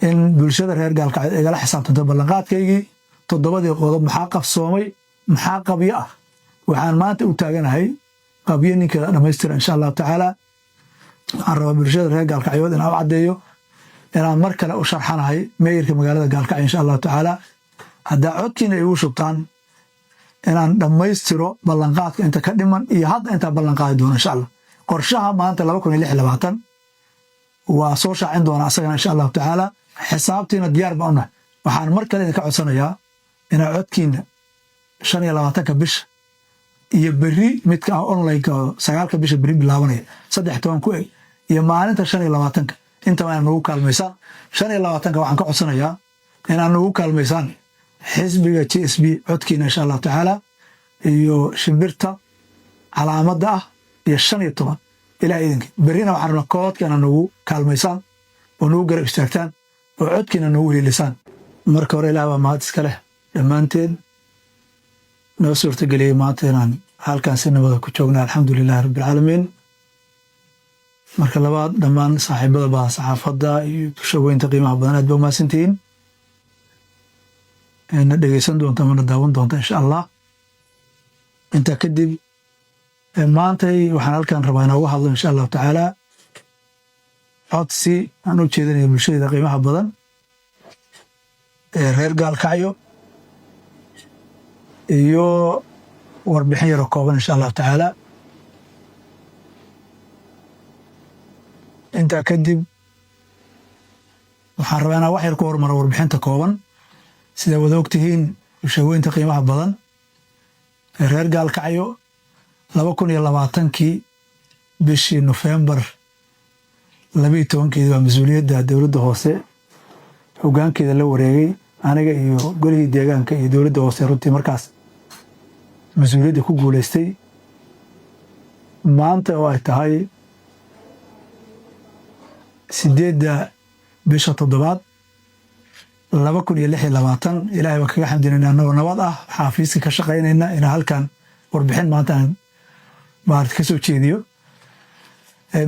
in bulshada reer gaalkacyo igala xisaabtanto ballanqaadkaygii 7 qodob maxaa qabsoomay maxaa qabyo ah waxaan maanta u taaganahay qabyo ninka dhamaystira insha Allah taala aan rabo bulshada reer gaalkacyo in aan cadeeyo inaan mar kale u sharxanahay meeyirka magaalada gaalkacyo insha Allah taala hadda codkiina ay u shubtaan inaan dhamaystiro ballanqaadka inta ka dhiman iyo hadda inta ballanqaadi doono insha Allah qorshaha maanta 2026 waa soo shaacin doona asagana insha Allah taala xisaabtiina diyaar baan nahay waxaan mar kale ka codsanayaa in codkiina 25 bisha iyo bari midka online ka 9 bisha bari bilaabanaya 13 ku eg iyo maalinta 25 inta aan ugu kaalmaysan 25 waxaan ka codsanayaa in aan ugu kaalmaysan xisbiga GSB codkiina insha Allah taala iyo shimbirta calaamada ah iyo 15 ila idinka barina waxaan rabnaa koodkana nagu kaalmaysan oo nagu garab istaagtaan oo codkiina nagu welilisaan marka hore ilaahay waa mahad iska leh dhamaanteen noo suurtageliyay maanta inaan halkan si nabad ku joogno alxamdulillaah rabbil caalamiin marka labaad dhamaan saaxiibada baa saxaafadda iyo bulshooyinka qiimaha badan aad baa maasantiin in dhageysan doonto mana daawan doonto insha Allah inta kadib maantay waxaan halkan rabaa inaan uga hadlo insha Allah taala codsi aan u jeedinayo bulshada qiimaha badan ee reer gaalkacyo iyo warbixin yar oo kooban insha Allah taala inta kadib waxaan rabaa inaan wax yar ku hormaro warbixinta kooban sida wada ogtihiin bulshooyinka qiimaha badan ee reer gaalkacyo 2020 bishii November 12 waa mas'uuliyadda dawladda hoose hoggaankeeda la wareegay aniga iyo golihii deegaanka iyo dawladda hoose runtii markaas mas'uuliyadda ku guuleystay maanta oo ay tahay 8 bisha 7 2026 ilaahay baa kaga xamdinayna anagoo nabad ah xafiiska ka shaqaynayna in halkan warbixin maanta aan maarta ka soo jeediyo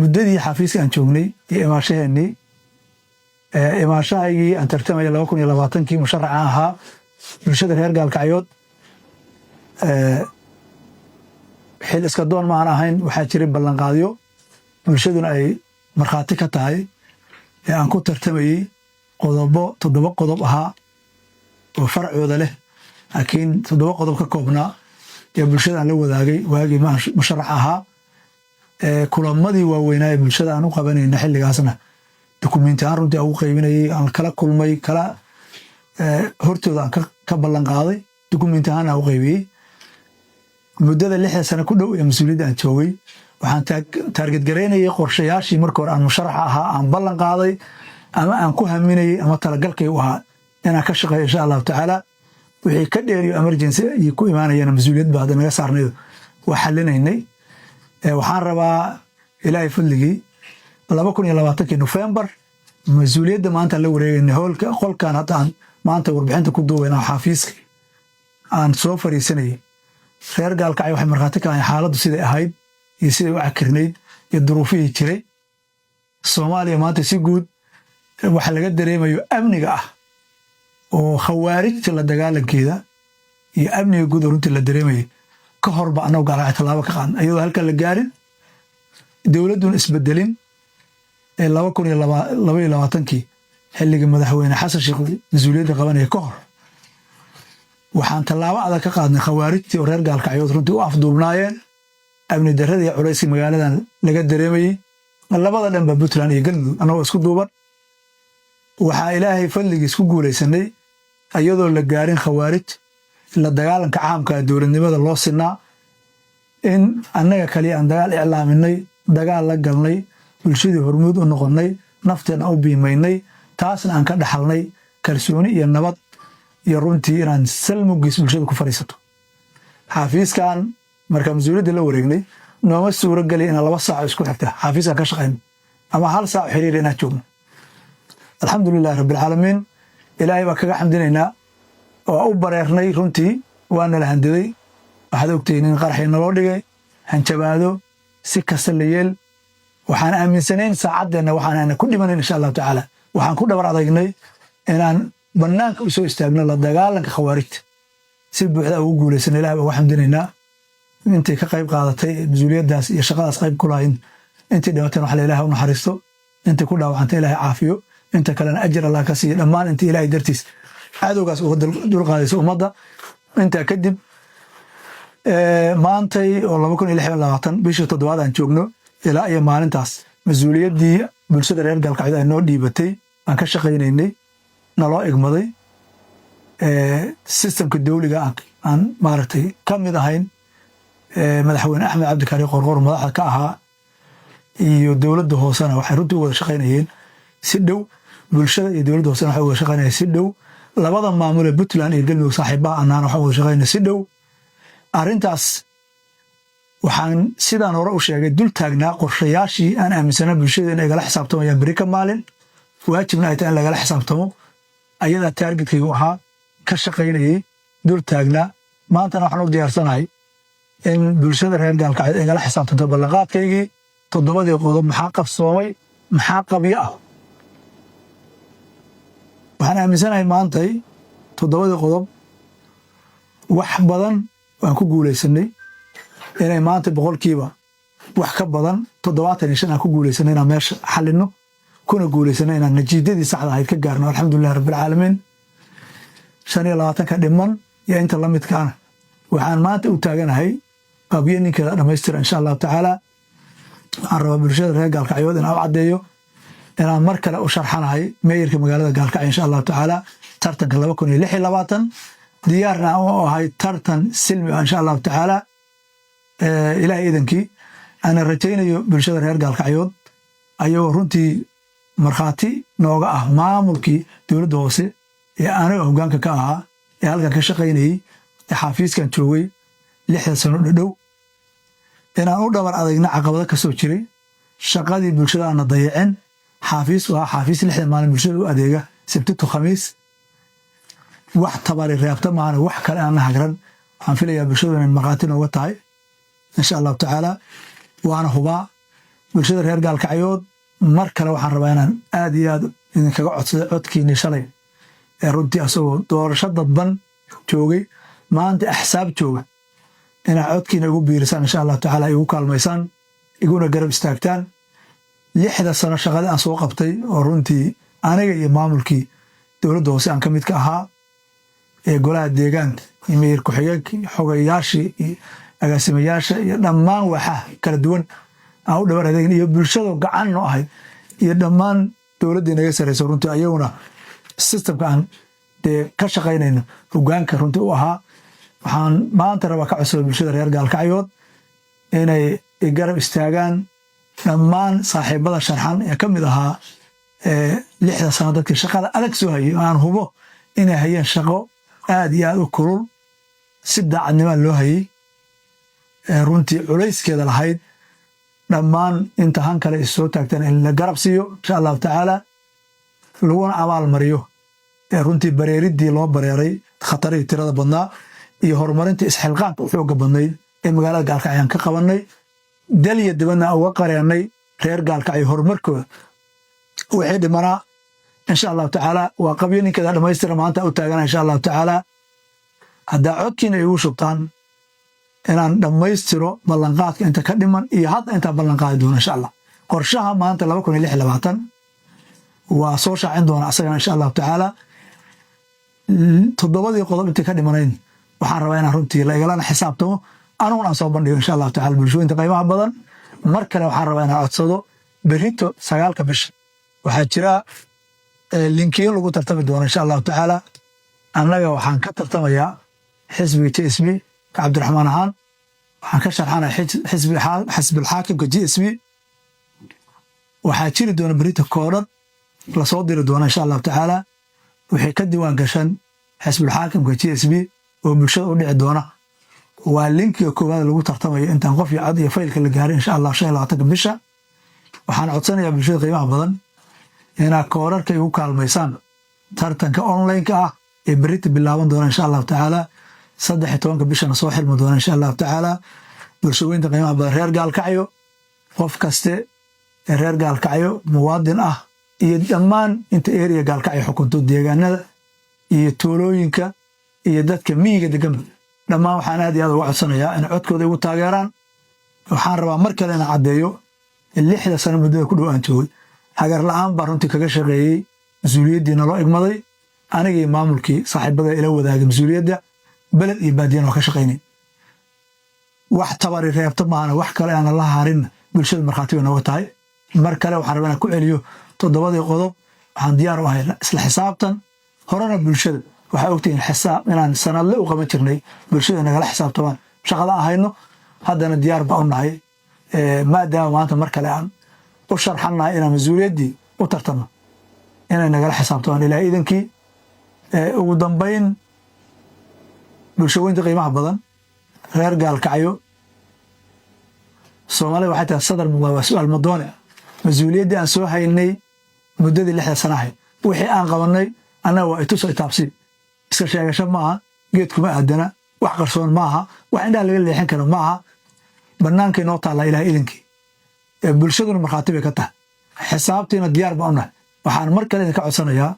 muddadii xafiiska aan joognay iyo imaashahaygii aan tartamaya 2020 musharaxa ahaa bulshada reer gaalkacyood xil iska doon ma aan ahayn waxaa jiray ballanqaadyo bulshaduna ay markhaati ka tahay ee aan ku tartamayay qodobo 7 qodob ahaa oo farcooda leh laakiin 7 qodob ka koobnaa ee bulshada la wadaagay waagii musharax ahaa kulamadii waaweynaa ee bulshada aan u qabanayna xilligaasna dukumeenti aan runtii ugu qaybinayay aan kala kulmay kala hortooda aan ka ballanqaaday dukumeenti aan u qaybiyay muddada 6 sano ku dhow ee mas'uuliyadda aan joogay waxaan target gareynayay qorshayaashii markii hore aan musharax ahaa aan ballanqaaday ama aan ku haminayay ama talagalkay u ahaa inaan ka shaqeeyo insha Allah taala wixii ka dheeriyo emergency iyo ku imaanayana mas'uuliyad baad naga saarnay wax xalinaynay waxaan rabaa ilaahay fadligii 2020 November mas'uuliyadda maanta la wareegay howlka qolkan hadda aan maanta warbixinta ku duubayna xafiiska aan soo fariisanay reer gaalkacyo waxay markhaati ka ahaayeen xaaladdu siday ahayd iyo siday u akirnayd iyo duruufihii jiray Soomaaliya maanta si guud waxa laga dareemayo amniga ah oo khawaarijta la dagaalankeeda iyo amniga guud runtii la dareemayo ka horba anoo gaalkacyo talaabo ka qaan ayadoo halka la gaarin dawladuna isbedelin 2022 xilliga madaxweyne xasan sheekh mas'uuliyadda qabanaya ka hor waxaan talaabo adag ka qaadnay khawaarijtii oo reer gaalkacyood runtii u afduubnaayeen amni darrada iyo culayska magaaladan laga dareemayay labada dhanba Puntland iyo Galmudug anagoo isku duuban waxaa ilaahay fadligiis ku guulaysanay ayadoo la gaarin khawaarij la dagaalanka caamka dowladnimada loo sinaa in annaga kaliya aan dagaal iclaaminay dagaal la galnay bulshadii hormuud u noqonnay nafteena u biimaynay taasna aan ka dhaxalnay kalsooni iyo nabad iyo runtii inaan salmugiis bulshada ku fariisato xafiiskan marka mas'uuliyadda la wareegnay nooma suuro gali in 2 saac isku xigta xafiiska ka shaqeyn ama 1 saac xiriir inaan joogno alxamdulillaah rabbil caalamiin ilaahay baa kaga xamdinaynaa oo u bareernay runtii waana la handaday waxaad ogtahay in qaraxii naloo dhigay hanjabaado si kasta la yeel waxaan aaminsanayn saacaddeena waxaan ku dhimanayn insha Allah taala waxaan ku dhabar adagnay inaan bannaanka u soo istaagno la dagaalanka khawaarijta si buuxda ugu guulaysan ilaahay baa waxaan dinaynaa intay ka qayb qaadatay mas-uuliyaddaas iyo shaqadaas qayb ku lahayn intii dhimateen waxa la ilaahay u naxariisto intii ku dhaawacantay ilaahay caafiyo inta kalena ajir allah ka siiyo dhammaan intii ilaahay dartiis cadowgaas uga dulqaadayso ummadda intaa kadib maantay oo 2026 bishii 7 aan joogno ilaa iyo maalintaas mas-uuliyaddii bulshada reer Gaalkacyo ay noo dhiibatay aan ka shaqaynaynay naloo igmaday systemka dawliga aan maaragtay ka mid ahayn madaxweyne Axmed Cabdikaari Qorqor madaxda ka ahaa iyo dowladda hoosena waxay runtii wada shaqaynayeen si dhow bulshada iyo dowladda hoosena waxay wada shaqaynayeen si dhow labada maamul ee Puntland iyo Galmudug saaxiibaha annana waxay wada shaqaynayeen si dhow arrintaas waxaan sidaan hore u sheegay dul taagnaa qorshayaashii aan aaminsanaa bulshada inay gala xisaabtamayaan beri ka maalin waajibna ay tahay in lagala xisaabtamo ayadaa taargetkaygu ahaa ka shaqaynayay dul taagnaa maantana waxaan u diyaarsanahay in bulshada reer Gaalkacyo ay gala xisaabtanto ballanqaadkaygii 7 qodob maxaa qabsoomay maxaa qabyo ah waxaan aaminsanahay maantay 7 qodob wax badan waan ku guulaysanay inay maanta boqolkiiba wax ka badan 75 aan ku guulaysanay inaan meesha xalino kuna guulaysanay inaan natiijadii saxda ahayd ka gaarno alxamdulillahi rabbil caalamiin 25 ka dhiman iyo inta la midkaana waxaan maanta u taaganahay qabyo ninkeeda dhammaystira insha Allah tacaala waxaan rabaa bulshada reer Gaalkacyo inaan u caddeeyo inaan mar kale u sharxanahay meeyarka magaalada Gaalkacyo insha Allah tacaala tartanka 2026 diyaarna oo ahay tartan silmi insha Allah tacaala ilaahay idankii ana rajaynayo bulshada reer Gaalkacyo ayagoo runtii markhaati nooga ah maamulkii dowladda hoose ee anaga hoggaanka ka ahaa ee halkan ka shaqaynayay ee xafiiskan joogay 6 sano dhow inaan u dhabar adagna caqabado ka soo jiray shaqadii bulshada aan dayacin xafiis waa xafiis 6 maalin bulshada u adeega sabti to khamiis wax tabari reebta maana wax kale aan hagran waxaan filayaa bulshada inay markhaati nooga tahay insha Allah tacaala waana hubaa bulshada reer Gaalkacyo mar kale waxaan rabaa inaan aad iyo aad idinkaga codsado codkiina shalay ee runtii asagoo doorasho dadban joogay maanta axsaab jooga inaa codkiina ugu biirisaan insha Allah tacaala igu kaalmaysaan iguna garab istaagtaan 6 sano shaqada aan soo qabtay oo runtii aniga iyo maamulkii dowladda hoose aan ka mid ka ahaa ee golaha deegaanka iyo meeyar ku-xigeenka xogayaashii iyo agaasimayaasha iyo dhammaan waxaa kala duwan aan u dhabar adeegin iyo bulshada gacan noo ahayd iyo dhammaan dowladda inaga sareyso runtii ayaguna systemka aan ka shaqaynayno hoggaanka runtii u ahaa waxaan maanta rabaa ka codsada bulshada reer Gaalkacyo inay garab istaagaan dhammaan saaxiibada sharxan ee ka mid ahaa 6 sano dadkii shaqada adag soo hayay aan hubo inay hayeen shaqo aad iyo aad u kulul si daacadnimo loo hayay runtii culayskeeda lahayd dhammaan inta han kale is soo taagteen in la garab siiyo insha Allah tacaala laguna abaal mariyo runtii bareeridii loo bareeray khatartii tirada badnaa iyo horumarinta isxilqaanka u xooga badnayd ee magaalada Gaalkacyo ka qabanay daliya dibadna uga qareenay reer Gaalkacyo horumarkooda wixii dhimanaa insha Allah tacaala waa qabyo ninkeeda dhammaystira maanta u taagana insha Allah tacaala hadda codkiina igu shubtaan inaan dhammaystiro ballanqaadka inta ka dhiman iyo hadda inta ballanqaadi doono insha Allah qorshaha maanta 2026 waa soo shaacin doona asagana insha Allah tacaala 7 qodob inta ka dhimanayn waxaan rabaa inaan runtii la igala xisaabtamo anuguna soo bandhigo insha Allah tacaala bulshooyinka qiimaha badan mar kale waxaan rabaa inaan codsado berito 9 bisha waxaa jira linkiyo lagu tartami doono insha Allah tacaala annaga waxaan ka tartamayaa xisbiga TSB ka Cabdiraxmaan ahaan waxaan ka sharxanahay xisbi xaakimka GSB waxaa jiri doona berito koodhan la soo diri doona insha Allah tacaala wixii ka diiwaan gashan xisbi xaakimka GSB oo bulshada u dhici doona waa linkiga koowaad lagu tartamayo intaan qof iyo cod iyo faylka la gaarin insha Allah 25 bisha waxaan codsanayaa bulshada qiimaha badan inaa koodharka igu kaalmaysaan tartanka online-ka ah ee berito bilaaban doona insha Allah tacaala 13 bishana soo xirmi doona insha Allah tacaala bulshooyinka qiimaha badan reer Gaalkacyo qof kaste reer Gaalkacyo muwaadin ah iyo dhammaan inta area gaalkacyo xukunto deegaanada iyo tuulooyinka iyo dadka miyiga degan dhammaan waxaan aad iyo aad uga codsanayaa in codkooda igu taageeraan waxaan rabaa mar kale inaan caddeeyo 6 sano muddada ku dhow aan joogay hagar la'aan baa runtii kaga shaqeeyey mas-uuliyaddii naloo igmaday anigii maamulkii saaxiibada ila wadaagay mas-uuliyadda beled iyo baadiyana waa ka shaqaynay wax tabari reebta maahana wax kale aan la harin bulshada markhaati bay nooga tahay mar kale waxaan rabaa inaan ku celiyo 7 qodob waxaan diyaar u ahay isla xisaabtan horena bulshada waxaa ogtihiin xisaab inaan sanadle u qaban jirnay bulshada nagala xisaabtamaan shaqada ahayno haddana diyaar baa u nahay maadaama maanta mar kale aan u sharxannahay inaan mas-uuliyaddii u tartano inay nagala xisaabtamaan ilaa iidankii ugu dambayn bulshooyinta qiimaha badan reer gaalkacyo soomaalida waxay tahay sadar muqdaa waa su'aal madoone mas-uuliyaddii aan soo haynay muddadii 6 sano ahayd wixii aan qabannay annaga waa ituso itaabsi iska sheegasho maaha geedkuma aadana wax qarsoon maaha wax indhaha laga leexin karo maaha bannaankay noo taallaa ilaa iidankii bulshaduna markhaati bay ka tahay xisaabtiina diyaar baa u nahay waxaan mar kale idinka codsanayaa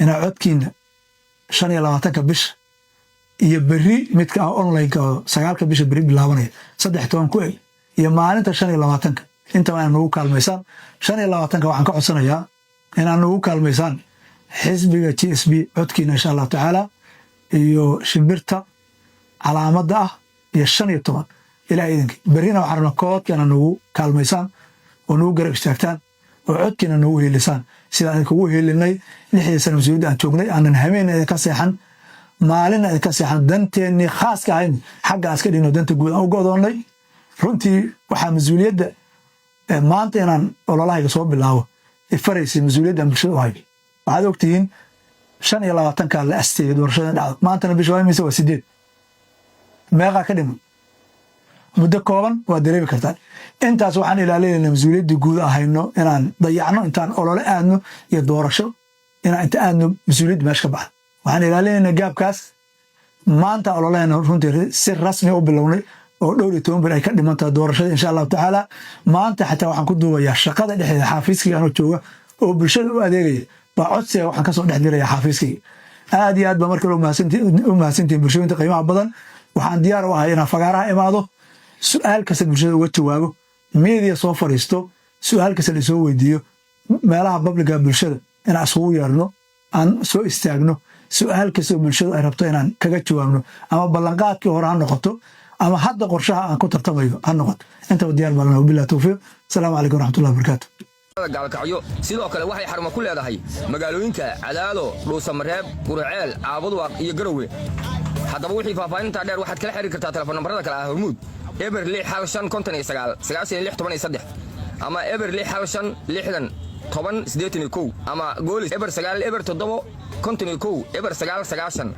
inaa codkiina 25 bisha iyo berri midka ah online-ka oo 9 bisha berri bilaabanaya 13 ku eg iyo maalinta 25 inta waan nagu kaalmaysaan 25 waxaan ka codsanayaa inaan nagu kaalmaysaan xisbiga GSB codkiina insha Allah tacaala iyo shimbirta calaamadda ah iyo 15 ilaa iidankii berrina waxaan rabnaa koodkana nagu kaalmaysaan oo nagu garab istaagtaan oo codkiina nagu helisaan sida aan kugu helinay 6 sano mas-uuliyadda aan joognay aanan hameen idinka seexan maalina idinka seexan danteennii khaaska ahayn xagga aska dhigno danta guud aan u go'doonnay runtii waxaa mas-uuliyadda maanta inaan ololahayga soo bilaabo ifaraysay mas-uuliyadda aan bulshada u hayo waxaad ogtihiin 25 la asteeyay doorashada dhacdo maantana bisha waa imise waa 8 meeqa ka dhiman muddo kooban waa dareemi kartaan intaas waxaan ilaalinaynaa mas-uuliyaddii guud ahayno inaan dayacno intaan olole aadno iyo doorasho inaan inta aadno mas-uuliyadda meesha ka baxda waxaan ilaalinaynaa gaabkaas maanta ololehena runtii si rasmi u bilownay oo 12 bir ay ka dhiman tahay doorashada insha Allah tacaala maanta xataa waxaan ku duubayaa shaqada dhexdeeda xafiiskiga anoo jooga oo bulshada u adeegaya baa codsiga waxaan ka soo dhex diraya xafiiskiga aad iyo aad baa markale u mahadsantihiin bulshooyinta qiimaha badan waxaan diyaar u ahay inaan fagaaraha imaado su'aal kasta bulshada uga jawaabo media soo fariisto su'aal kasta la soo weydiiyo meelaha publica bulshada inaan isugu yeerno aan soo istaagno su'aal kasta bulshada ay rabto inaan kaga jawaabno ama ballanqaadkii hore ha noqoto ama hadda qorshaha aan ku tartamayo ha noqoto inta diyaar baa lana billahi tawfiiq assalaamu calaykum waraxmatullahi wabarakaatu gaalkacyo sidoo kale waxay xarumo ku leedahay magaalooyinka Cadaado Dhuusamareeb Qurceel Caabudwaaq iyo Garowe haddaba wixii faahfaahinta dheer waxaad kala xiriir kartaa telefoon nambarada kale ah Hormuud eber 659 ama eber 659 10 81 ama goolis eber 9 eber 7 51 eber 9 90